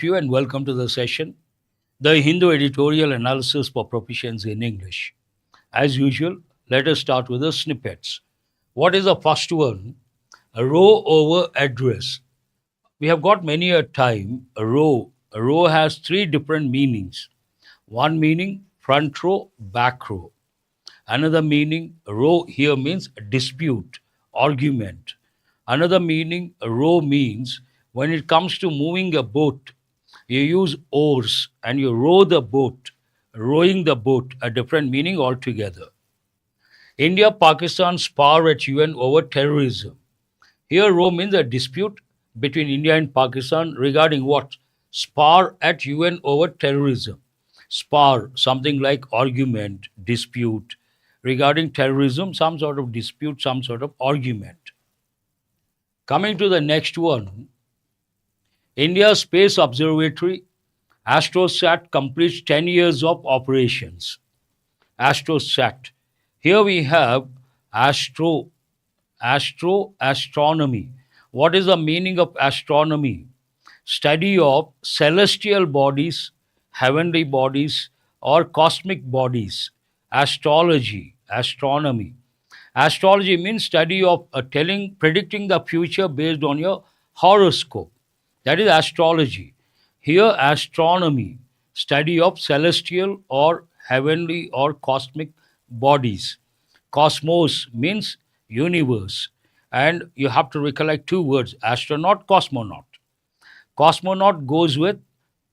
you and welcome to the session, the Hindu editorial analysis for proficiency in English. As usual, let us start with the snippets. What is the first one? A row over address. We have got many a time a row. A row has three different meanings. One meaning front row, back row. Another meaning row here means dispute, argument. Another meaning row means when it comes to moving a boat, you use oars and you row the boat, rowing the boat, a different meaning altogether. India Pakistan spar at UN over terrorism. Here, row means a dispute between India and Pakistan regarding what? Spar at UN over terrorism. Spar, something like argument, dispute. Regarding terrorism, some sort of dispute, some sort of argument. Coming to the next one, India Space Observatory, Astrosat completes 10 years of operations. Astrosat. Here we have astronomy. What is the meaning of astronomy? Study of celestial bodies, heavenly bodies, or cosmic bodies. Astrology, astronomy. Astrology means study of predicting the future based on your horoscope. That is astrology. Here, astronomy, study of celestial or heavenly or cosmic bodies. Cosmos means universe. And you have to recollect two words, astronaut, cosmonaut. Cosmonaut goes with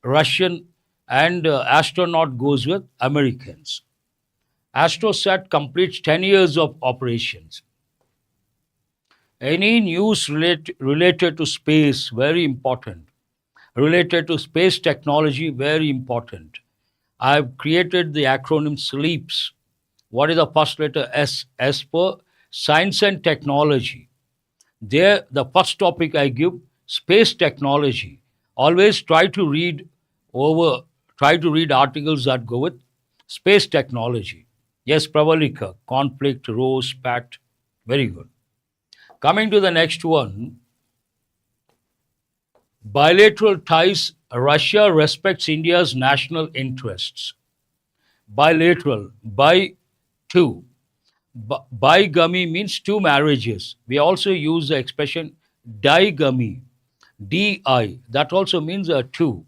Russian and astronaut goes with Americans. Astrosat completes 10 years of operations. Any news related to space, very important. Related to space technology, very important. I've created the acronym SLEEPS. What is the first letter? S. S for science and technology. There, the first topic I give, space technology. Always try to read articles that go with space technology. Yes, Pravalika, conflict, rose, pact. Very good. Coming to the next one, bilateral ties. Russia respects India's national interests. Bilateral, by two. Bigamy means two marriages. We also use the expression digamy, D-I. That also means two.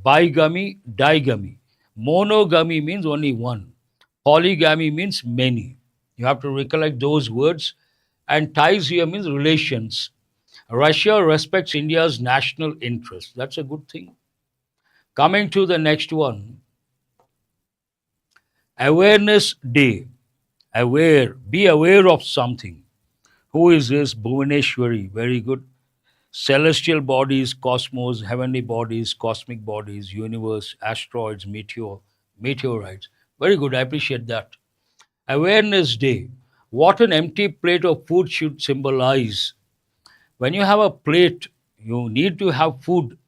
Bigamy, digamy. Monogamy means only one. Polygamy means many. You have to recollect those words. And ties here means relations. Russia respects India's national interest. That's a good thing. Coming to the next one, Awareness Day. Be aware of something. Who is this? Bhuvaneshwari. Very good. Celestial bodies, cosmos, heavenly bodies, cosmic bodies, universe, asteroids, meteorites. Very good. I appreciate that. Awareness Day. What an empty plate of food should symbolize. When you have a plate, you need to have food.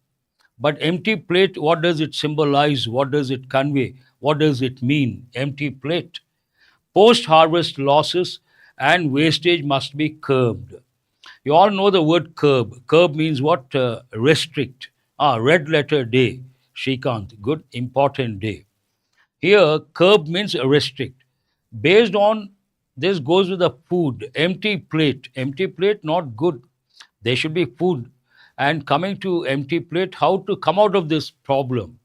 But empty plate, what does it symbolize? What does it convey? What does it mean? Empty plate. Post-harvest losses and wastage must be curbed. You all know the word curb. Curb means what? Restrict. Red letter day. Shrikant. Good, important day. Here, curb means restrict. Based on this goes with the food. Empty plate. Empty plate, not good. There should be food. And coming to empty plate, how to come out of this problem?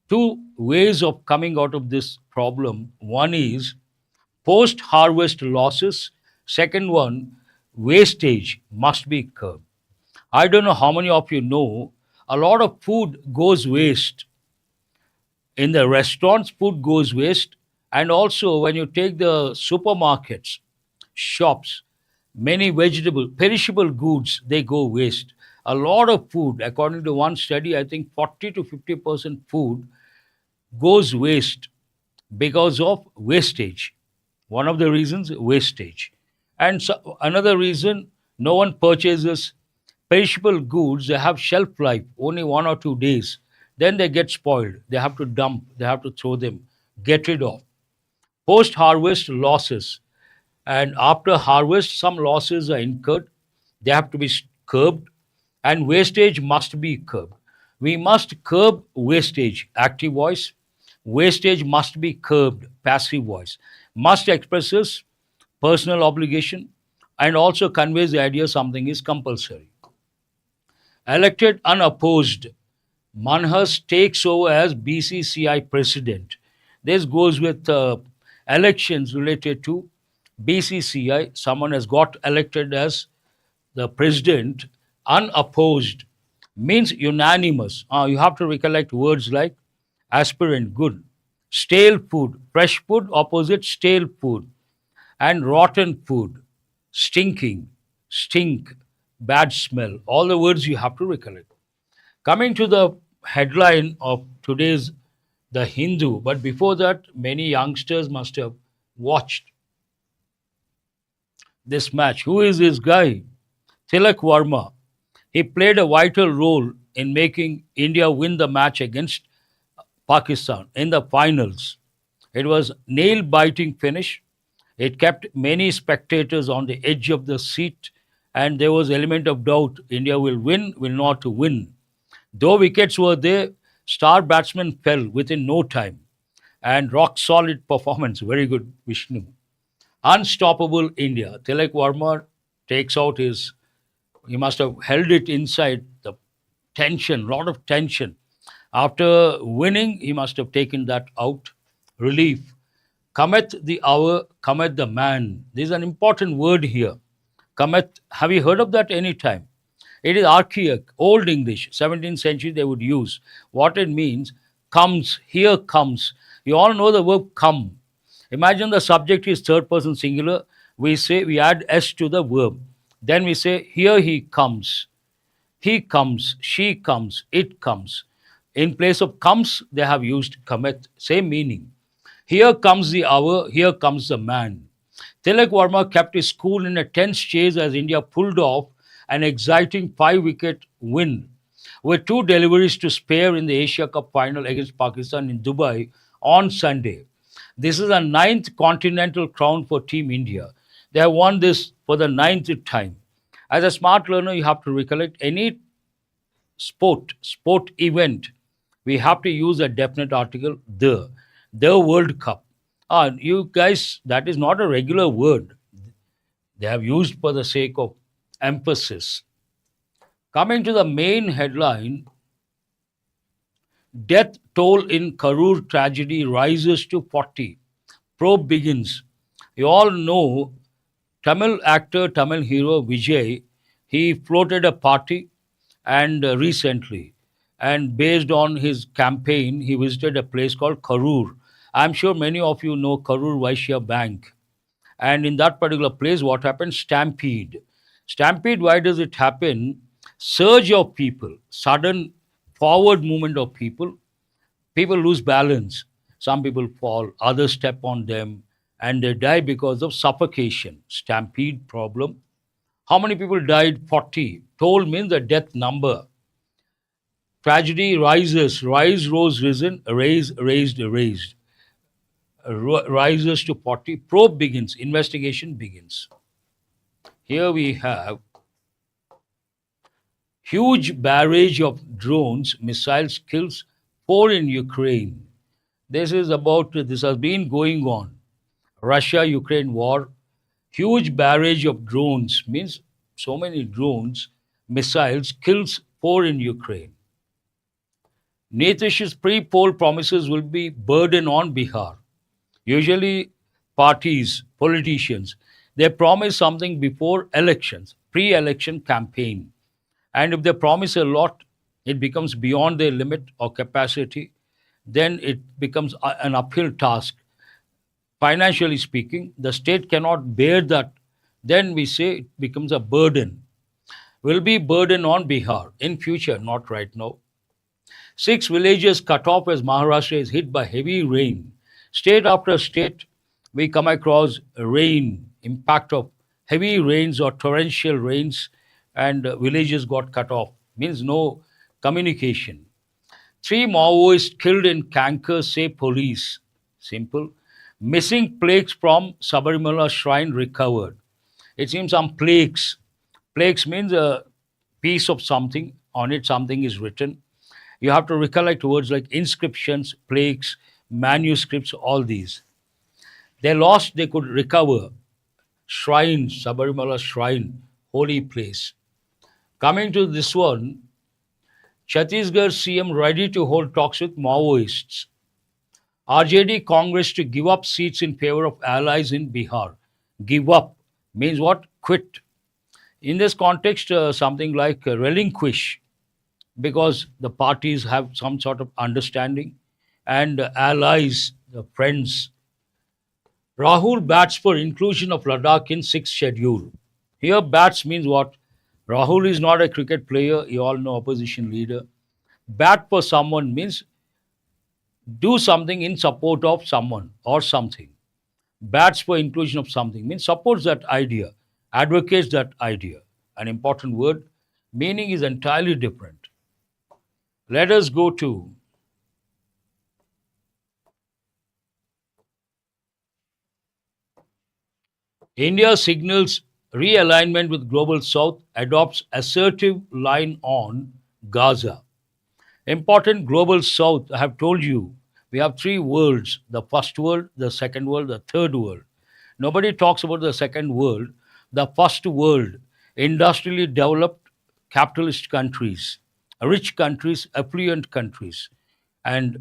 Two ways of coming out of this problem. One is post-harvest losses. Second one, wastage must be curbed. I don't know how many of you know, a lot of food goes waste. In the restaurants, food goes waste. And also when you take the supermarkets, shops, many perishable goods, they go waste. A lot of food, according to one study, I think 40 to 50% food goes waste because of wastage. One of the reasons, wastage. And so another reason, no one purchases perishable goods. They have shelf life, only 1 or 2 days. Then they get spoiled. They have to dump, they have to throw them, get rid of. Post-harvest losses. And after harvest, some losses are incurred. They have to be curbed. And wastage must be curbed. We must curb wastage, active voice. Wastage must be curbed, passive voice. Must expresses personal obligation and also conveys the idea something is compulsory. Elected unopposed, Manhas takes over as BCCI president. This goes with elections related to BCCI. Someone has got elected as the president unopposed means unanimous. You have to recollect words like aspirant, good, stale food, fresh food, opposite stale food, and rotten food, stinking, stink, bad smell. All the words you have to recollect. Coming to the headline of today's The Hindu, but before that, many youngsters must have watched this match. Who is this guy? Tilak Varma. He played a vital role in making India win the match against Pakistan in the finals. It was nail-biting finish. It kept many spectators on the edge of the seat, and there was element of doubt: India will win, will not win. Though wickets were there, star batsmen fell within no time, and rock solid performance. Very good, Vishnu. Unstoppable India. Tilak Varma takes out his. He must have held it inside the tension, lot of tension. After winning, he must have taken that out. Relief. Cometh the hour, cometh the man. This is an important word here. Cometh, have you heard of that any time? It is archaic, old English, 17th century they would use. What it means, comes, here comes. You all know the verb come. Imagine the subject is third person singular. We add s to the verb. Then we say, here he comes. He comes, she comes, it comes. In place of comes, they have used cometh, same meaning. Here comes the hour, here comes the man. Tilak Varma kept his cool in a tense chase as India pulled off an exciting 5 wicket win with two deliveries to spare in the Asia Cup final against Pakistan in Dubai on Sunday. This is a ninth continental crown for Team India. They have won this for the ninth time. As a smart learner, you have to recollect any sport event, we have to use a definite article, the World Cup. You guys, that is not a regular word. They have used for the sake of emphasis. Coming to the main headline, death toll in Karur tragedy rises to 40. Probe begins. You all know Tamil actor, Tamil hero Vijay, he floated a party and recently, and based on his campaign, he visited a place called Karur. I'm sure many of you know Karur Vaishya Bank. And in that particular place, what happened? Stampede. Stampede, why does it happen? Surge of people, sudden forward movement of people. People lose balance. Some people fall, others step on them, and they die because of suffocation. Stampede problem. How many people died? 40. Toll means the death number. Tragedy rises, rise, rose, risen, raise, raised, raised. Rises to 40. Probe begins, investigation begins. Here we have huge barrage of drones, missiles kills 4 in Ukraine. This has been going on. Russia-Ukraine war, huge barrage of drones means so many drones, missiles kills 4 in Ukraine. Nitish's pre-poll promises will be burden on Bihar. Usually parties, politicians, they promise something before elections, pre-election campaign. And if they promise a lot, it becomes beyond their limit or capacity, then it becomes an uphill task. Financially speaking, the state cannot bear that. Then we say it becomes a burden. Will be burden on Bihar in future, not right now. 6 villages cut off as Maharashtra is hit by heavy rain. State after state, we come across rain, impact of heavy rains or torrential rains, and villages got cut off. Means no communication. 3 Maoists killed in Kanker, say police. Simple. Missing plaques from Sabarimala shrine recovered. It seems some plaques. Plaques means a piece of something, on it something is written. You have to recollect words like inscriptions, plaques, manuscripts, all these. They lost, they could recover. Shrine, Sabarimala shrine, holy place. Coming to this one, Chhattisgarh CM ready to hold talks with Maoists. RJD Congress to give up seats in favor of allies in Bihar. Give up means what? Quit. In this context, something like relinquish, because the parties have some sort of understanding, and allies, the friends. Rahul bats for inclusion of Ladakh in sixth schedule. Here, bats means what? Rahul is not a cricket player. You all know opposition leader. Bat for someone means do something in support of someone or something. Bats for inclusion of something means supports that idea, advocates that idea. An important word. Meaning is entirely different. Let us go to India signals realignment with Global South, adopts assertive line on Gaza. Important Global South, I have told you, we have three worlds: the first world, the second world, the third world. Nobody talks about the second world. The first world, industrially developed capitalist countries, rich countries, affluent countries, and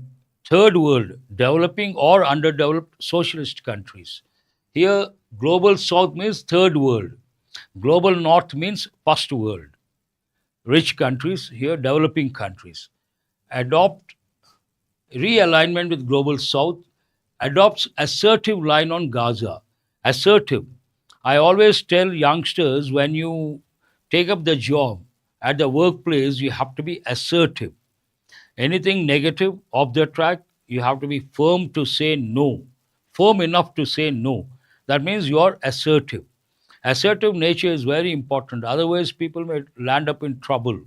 third world, developing or underdeveloped socialist countries. Here, global south means third world, global north means first world, rich countries, here, developing countries. Adopt realignment with global south, adopts assertive line on Gaza. Assertive. I always tell youngsters, when you take up the job at the workplace, you have to be assertive. Anything negative off the track, you have to be firm to say no, firm enough to say no. That means you are assertive. Assertive nature is very important. Otherwise, people may land up in trouble.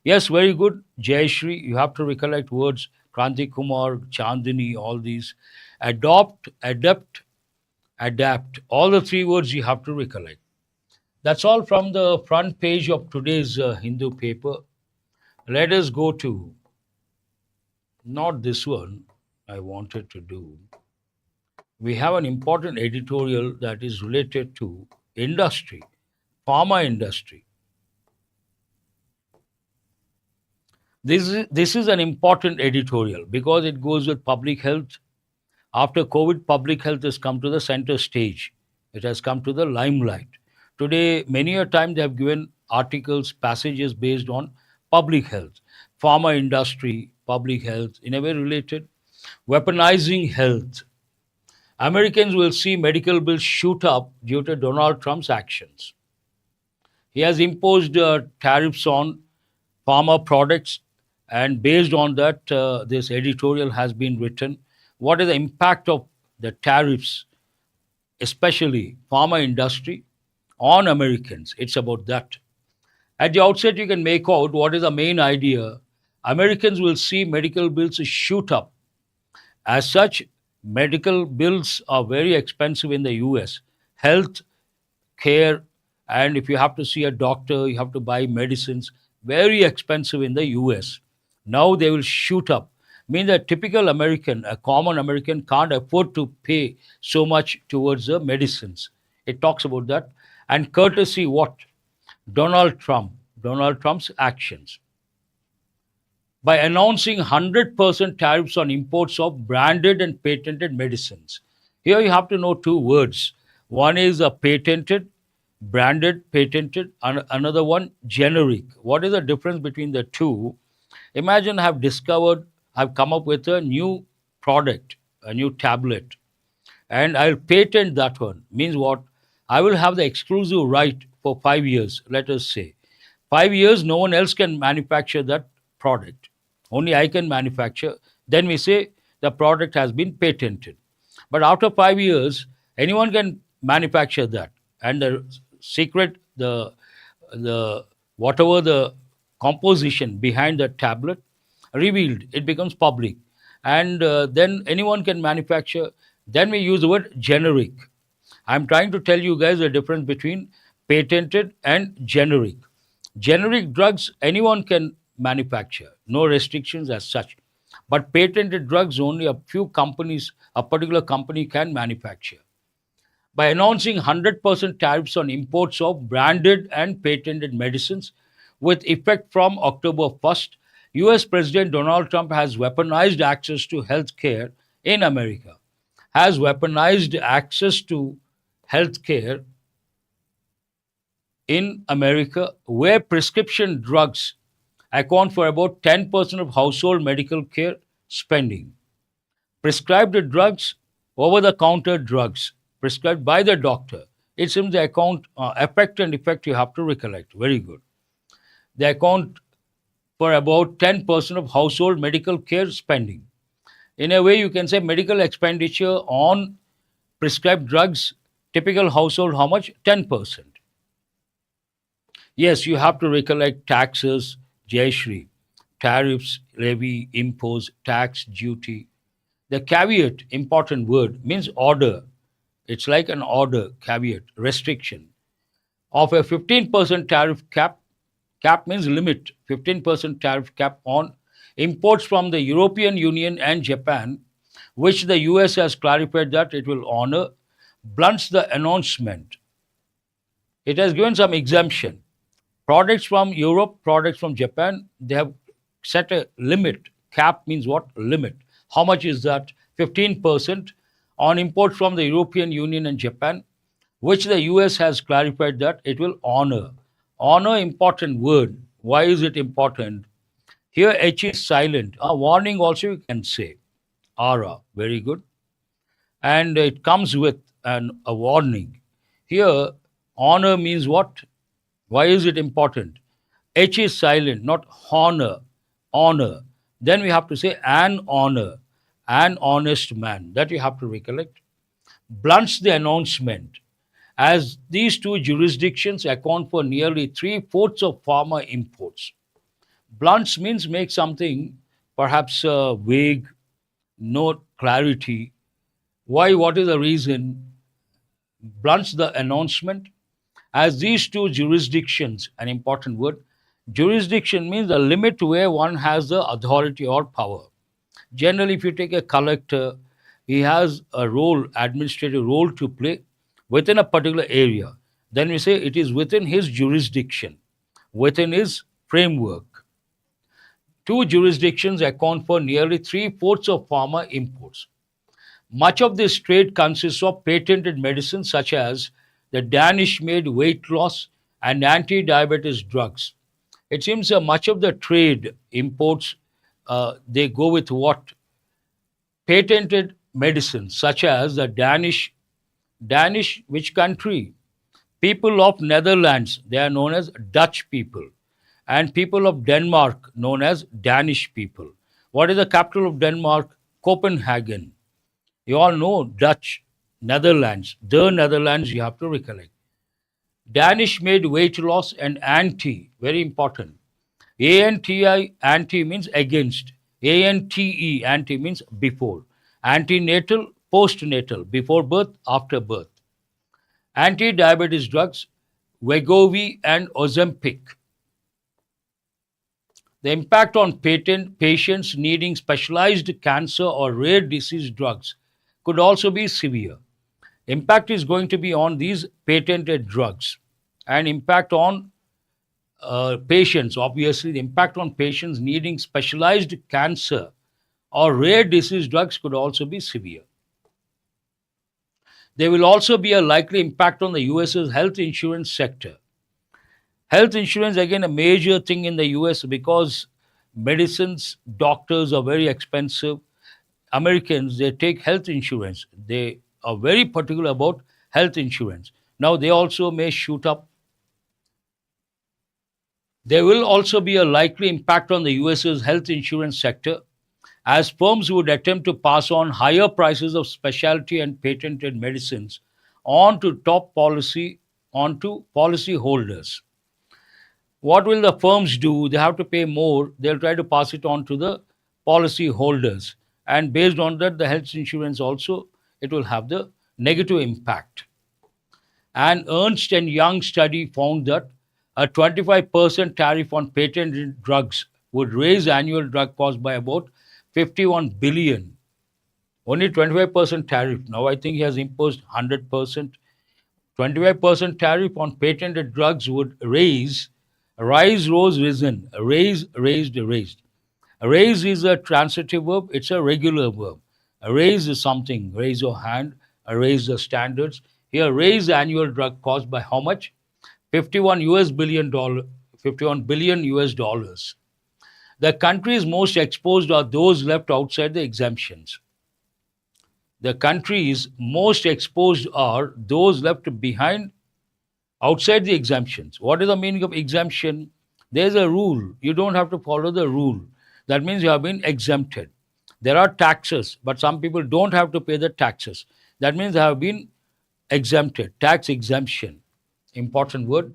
Yes, very good. Jayashri, you have to recollect words. Kranti Kumar, Chandini, all these. Adopt, adapt, adapt. All the three words you have to recollect. That's all from the front page of today's Hindu paper. Let us go to, not this one I wanted to do. We have an important editorial that is related to industry, pharma industry. This is an important editorial because it goes with public health. After COVID, public health has come to the center stage. It has come to the limelight. Today, many a time they have given articles, passages based on public health, pharma industry, public health, in a way related. Weaponizing health. Americans will see medical bills shoot up due to Donald Trump's actions. He has imposed tariffs on pharma products, and based on that, this editorial has been written. What is the impact of the tariffs, especially pharma industry, on Americans? It's about that. At the outset, you can make out what is the main idea. Americans will see medical bills shoot up. As such, medical bills are very expensive in the US. Health care, and if you have to see a doctor, you have to buy medicines, very expensive in the US. Now they will shoot up. Means a typical American, a common American, can't afford to pay so much towards the medicines. It talks about that. And courtesy what? Donald Trump, Donald Trump's actions. By announcing 100% tariffs on imports of branded and patented medicines. Here you have to know two words. One is a patented, branded, patented, and another one generic. What is the difference between the two? Imagine I've come up with a new product, a new tablet, and I'll patent that one. Means what? I will have the exclusive right for 5 years, let us say. 5 years, no one else can manufacture that product. Only I can manufacture. Then we say the product has been patented. But after 5 years, anyone can manufacture that. And the secret, the whatever the composition behind the tablet revealed, it becomes public. And then anyone can manufacture. Then we use the word generic. I'm trying to tell you guys the difference between patented and generic. Generic drugs anyone can manufacture. no restrictions as such. But patented drugs, only a few companies, a particular company can manufacture. By announcing 100% tariffs on imports of branded and patented medicines with effect from October 1st, US President Donald Trump has weaponized access to health care in America. Has weaponized access to health care in America, where prescription drugs account for about 10% of household medical care spending. Prescribed drugs, over the counter drugs prescribed by the doctor. It's in the account, effect and effect you have to recollect. Very good. They account for about 10% of household medical care spending. In a way, you can say medical expenditure on prescribed drugs, typical household, how much? 10%. Yes, you have to recollect taxes, Jayashri, tariffs, levy, impose, tax, duty. The caveat, important word, means order. It's like an order, caveat, restriction of a 15% tariff cap. Cap means limit, 15% tariff cap on imports from the European Union and Japan, which the US has clarified that it will honor, blunts the announcement. It has given some exemption. Products from Europe, products from Japan, they have set a limit. Cap means what? Limit. How much is that? 15% on imports from the European Union and Japan, which the US has clarified that it will honor. Honor, important word. Why is it important? Here H is silent. A warning also you can say. Ara, very good. And it comes with a warning. Here, honor means what? Why is it important? H is silent, not honor. Honor. Then we have to say an honor, an honest man. That you have to recollect. Blunts the announcement, as these two jurisdictions account for nearly three-fourths of pharma imports. Blunts means make something perhaps vague, no clarity. Why? What is the reason? Blunts the announcement, as these two jurisdictions, an important word, jurisdiction means the limit where one has the authority or power. Generally, if you take a collector, he has a role, administrative role to play within a particular area. Then we say it is within his jurisdiction, within his framework. Two jurisdictions account for nearly three-fourths of pharma imports. Much of this trade consists of patented medicines such as the Danish made weight loss and anti diabetes drugs. It seems much of the trade imports they go with what? Patented medicines such as the Danish, which country? People of Netherlands, they are known as Dutch people, and people of Denmark, known as Danish people. What is the capital of Denmark? Copenhagen. You all know Dutch, Netherlands. The Netherlands you have to recollect. Danish made weight loss and anti, very important. ANTI, anti means against. ANTE, anti means before. Antenatal, postnatal, before birth, after birth. Anti-diabetes drugs, Wegovy and Ozempic. The impact on patients needing specialized cancer or rare disease drugs could also be severe. Impact is going to be on these patented drugs, and impact on patients. Obviously, the impact on patients needing specialized cancer or rare disease drugs could also be severe. There will also be a likely impact on the US's health insurance sector. Health insurance, again, a major thing in the US because medicines, doctors are very expensive. Americans, they take health insurance. They are very particular about health insurance. Now, they also may shoot up. There will also be a likely impact on the US's health insurance sector as firms would attempt to pass on higher prices of specialty and patented medicines onto policy holders. What will the firms do? They have to pay more. They'll try to pass it on to the policy holders. And based on that, the health insurance also, it will have the negative impact. An Ernst & Young study found that a 25% tariff on patented drugs would raise annual drug costs by about 51 billion. Only 25% tariff. Now I think he has imposed 100%. 25% tariff on patented drugs would rise, rose, risen, raise, raised, raised. A raise is a transitive verb, it's a regular verb. A raise is something, raise your hand, a raise the standards. Here, raise annual drug cost by how much? 51 US billion dollar, 51 billion US dollars. The countries most exposed are those left outside the exemptions. The countries most exposed are those left behind outside the exemptions. What is the meaning of exemption? There's a rule. You don't have to follow the rule. That means you have been exempted. There are taxes, but some people don't have to pay the taxes. That means they have been exempted. Tax exemption. Important word.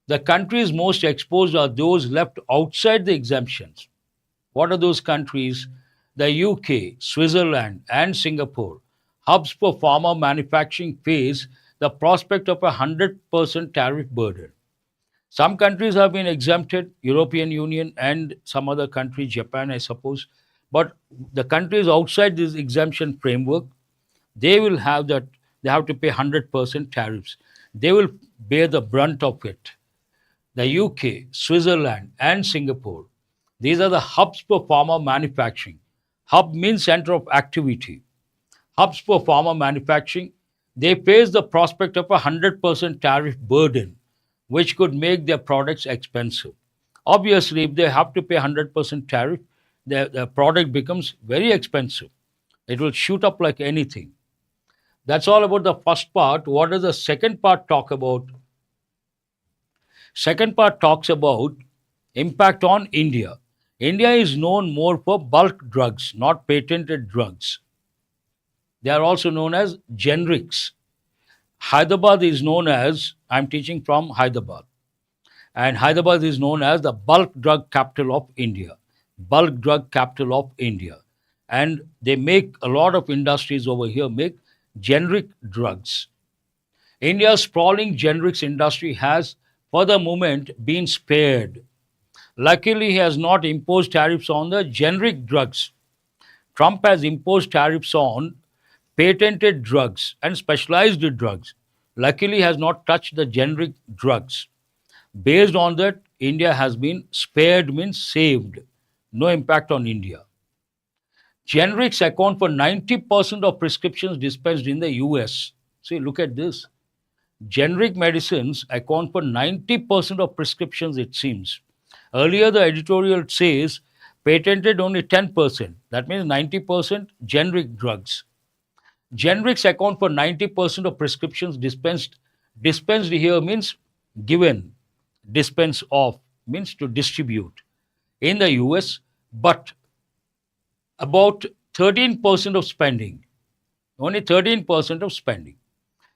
The countries most exposed are those left outside the exemptions. What are those countries? The UK, Switzerland, and Singapore, hubs for pharma manufacturing, face the prospect of a 100% tariff burden. Some countries have been exempted, European Union and some other country, Japan, I suppose. But the countries outside this exemption framework, they will have that, they have to pay 100% tariffs. They will bear the brunt of it. The UK, Switzerland, and Singapore. These are the hubs for pharma manufacturing. Hub means center of activity. Hubs for pharma manufacturing, they face the prospect of a 100% tariff burden, which could make their products expensive. Obviously, if they have to pay 100% tariff, their product becomes very expensive. It will shoot up like anything. That's all about the first part. What does the second part talk about? Second part talks about impact on India. India is known more for bulk drugs, not patented drugs. They are also known as generics. Hyderabad is known as, I'm teaching from Hyderabad, and Hyderabad is known as the bulk drug capital of India. Bulk drug capital of India. And they make a lot of industries over here, make generic drugs. India's sprawling generics industry has, for the moment, been spared. Luckily, he has not imposed tariffs on the generic drugs. Trump has imposed tariffs on patented drugs and specialized drugs. Luckily, has not touched the generic drugs. Based on that, India has been spared, means saved. No impact on India. Generics account for 90% of prescriptions dispensed in the US. See, look at this. Generic medicines account for 90% of prescriptions, it seems. Earlier, the editorial says patented only 10%. That means 90% generic drugs. Generics account for 90% of prescriptions dispensed. Dispensed here means given. Dispense of means to distribute in the US, but about 13% of spending. Only 13% of spending.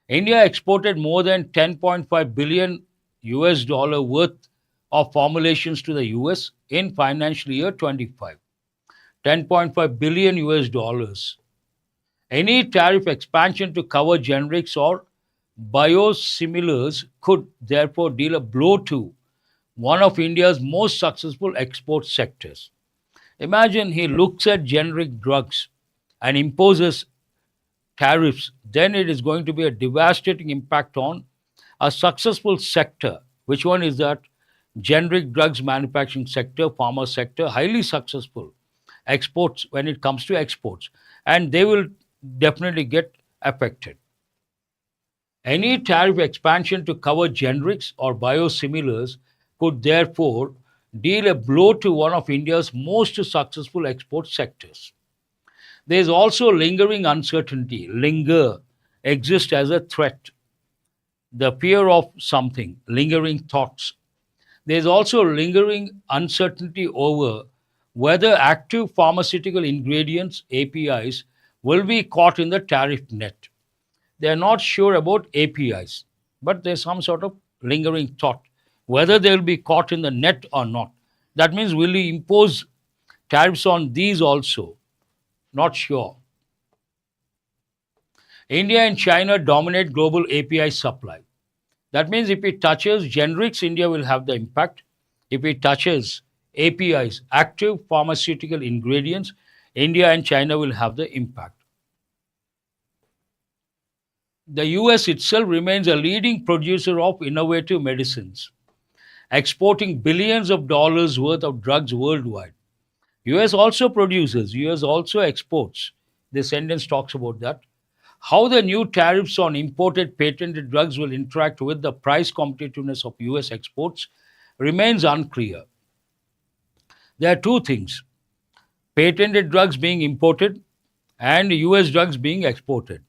India exported more than 10.5 billion US dollar worth of formulations to the US in financial year 25. 10.5 billion US dollars. Any tariff expansion to cover generics or biosimilars could therefore deal a blow to one of India's most successful export sectors. Imagine he looks at generic drugs and imposes tariffs, then it is going to be a devastating impact on a successful sector. Which one is that? Generic drugs manufacturing sector, pharma sector, highly successful. Exports, when it comes to exports, and they will definitely get affected. Any tariff expansion to cover generics or biosimilars could therefore deal a blow to one of India's most successful export sectors. There is also lingering uncertainty. Linger exists as a threat, the fear of something, lingering thoughts. There is also lingering uncertainty over whether active pharmaceutical ingredients, APIs, will be caught in the tariff net. They are not sure about APIs, but there's some sort of lingering thought whether they will be caught in the net or not. That means, will he impose tariffs on these also? Not sure. India and China dominate global API supply. That means if it touches generics, India will have the impact. If it touches APIs, active pharmaceutical ingredients, India and China will have the impact. The US itself remains a leading producer of innovative medicines, exporting billions of dollars worth of drugs worldwide. US also produces, US also exports. This sentence talks about that. How the new tariffs on imported patented drugs will interact with the price competitiveness of US exports remains unclear. There are two things: patented drugs being imported and US drugs being exported.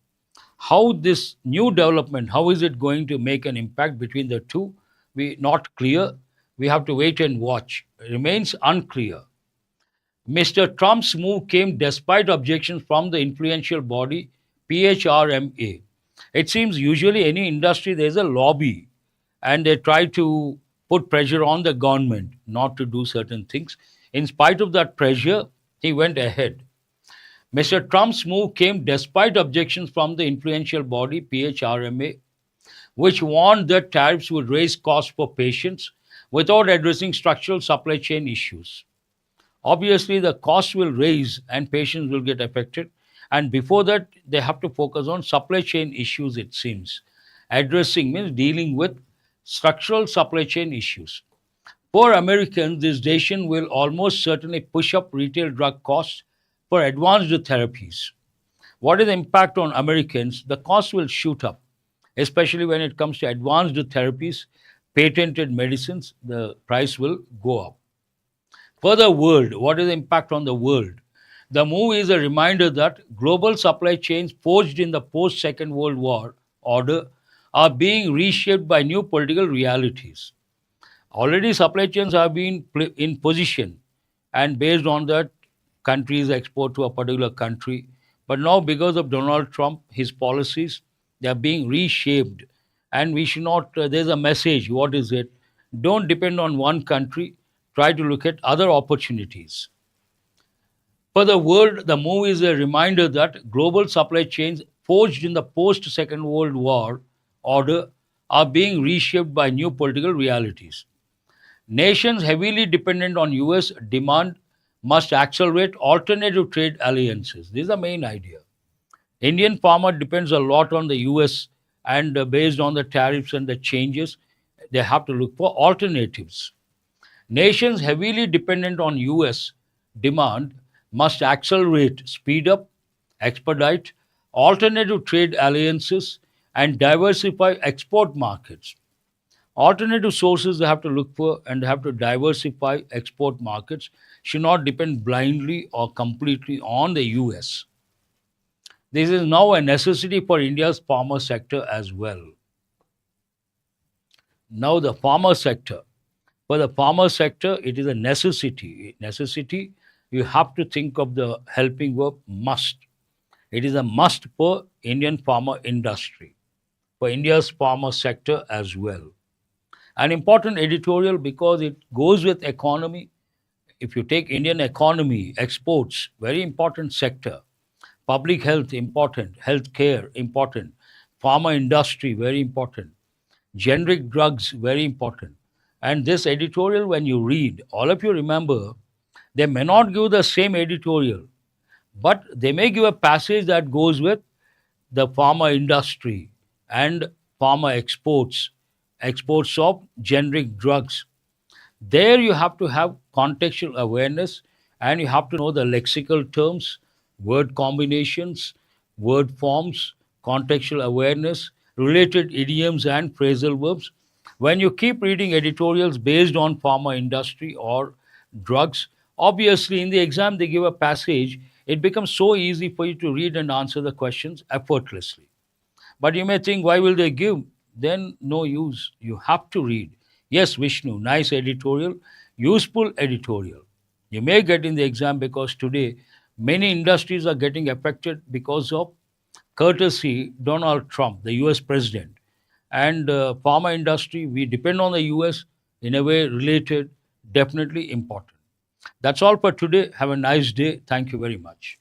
How this new development, how is it going to make an impact between the two? We not clear. We have to wait and watch. Remains unclear. Mr. Trump's move came despite objections from the influential body PHRMA. It seems usually any industry there's a lobby and they try to put pressure on the government not to do certain things. In spite of that pressure, he went ahead. Mr. Trump's move came despite objections from the influential body PHRMA, which warned that tariffs would raise costs for patients without addressing structural supply chain issues. Obviously, the costs will raise and patients will get affected. And before that, they have to focus on supply chain issues, it seems. Addressing means dealing with structural supply chain issues. For Americans, this decision will almost certainly push up retail drug costs for advanced therapies. What is the impact on Americans? The cost will shoot up, especially when it comes to advanced therapies, patented medicines, the price will go up. For the world, what is the impact on the world? The move is a reminder that global supply chains forged in the post Second World War order are being reshaped by new political realities. Already, supply chains have been in position, and based on that, countries export to a particular country. But now, because of Donald Trump, his policies, they are being reshaped. And we should not, there's a message. What is it? Don't depend on one country, try to look at other opportunities. For the world, the move is a reminder that global supply chains forged in the post Second World War order are being reshaped by new political realities. Nations heavily dependent on US demand must accelerate alternative trade alliances. This is the main idea. Indian farmer depends a lot on the US, and based on the tariffs and the changes, they have to look for alternatives. Nations heavily dependent on US demand must accelerate, speed up, expedite alternative trade alliances and diversify export markets. Alternative sources they have to look for and they have to diversify export markets, should not depend blindly or completely on the US. This is now a necessity for India's farmer sector as well. Now, the farmer sector. For the farmer sector, it is a necessity. Necessity, you have to think of the helping verb must. It is a must for Indian farmer industry, for India's farmer sector as well. An important editorial because it goes with economy. If you take Indian economy, exports, very important sector. Public health, important. Healthcare, important. Pharma industry, very important. Generic drugs, very important. And this editorial, when you read, all of you remember, they may not give the same editorial, but they may give a passage that goes with the pharma industry and pharma exports, exports of generic drugs. There you have to have contextual awareness and you have to know the lexical terms, word combinations, word forms, contextual awareness, related idioms and phrasal verbs. When you keep reading editorials based on pharma industry or drugs, obviously in the exam they give a passage, it becomes so easy for you to read and answer the questions effortlessly. But you may think, why will they give? Then no use. You have to read. Yes, Vishnu, nice editorial, useful editorial. You may get in the exam because today many industries are getting affected because of courtesy Donald Trump, the US president. And pharma industry, we depend on the US in a way related, definitely important. That's all for today. Have a nice day. Thank you very much.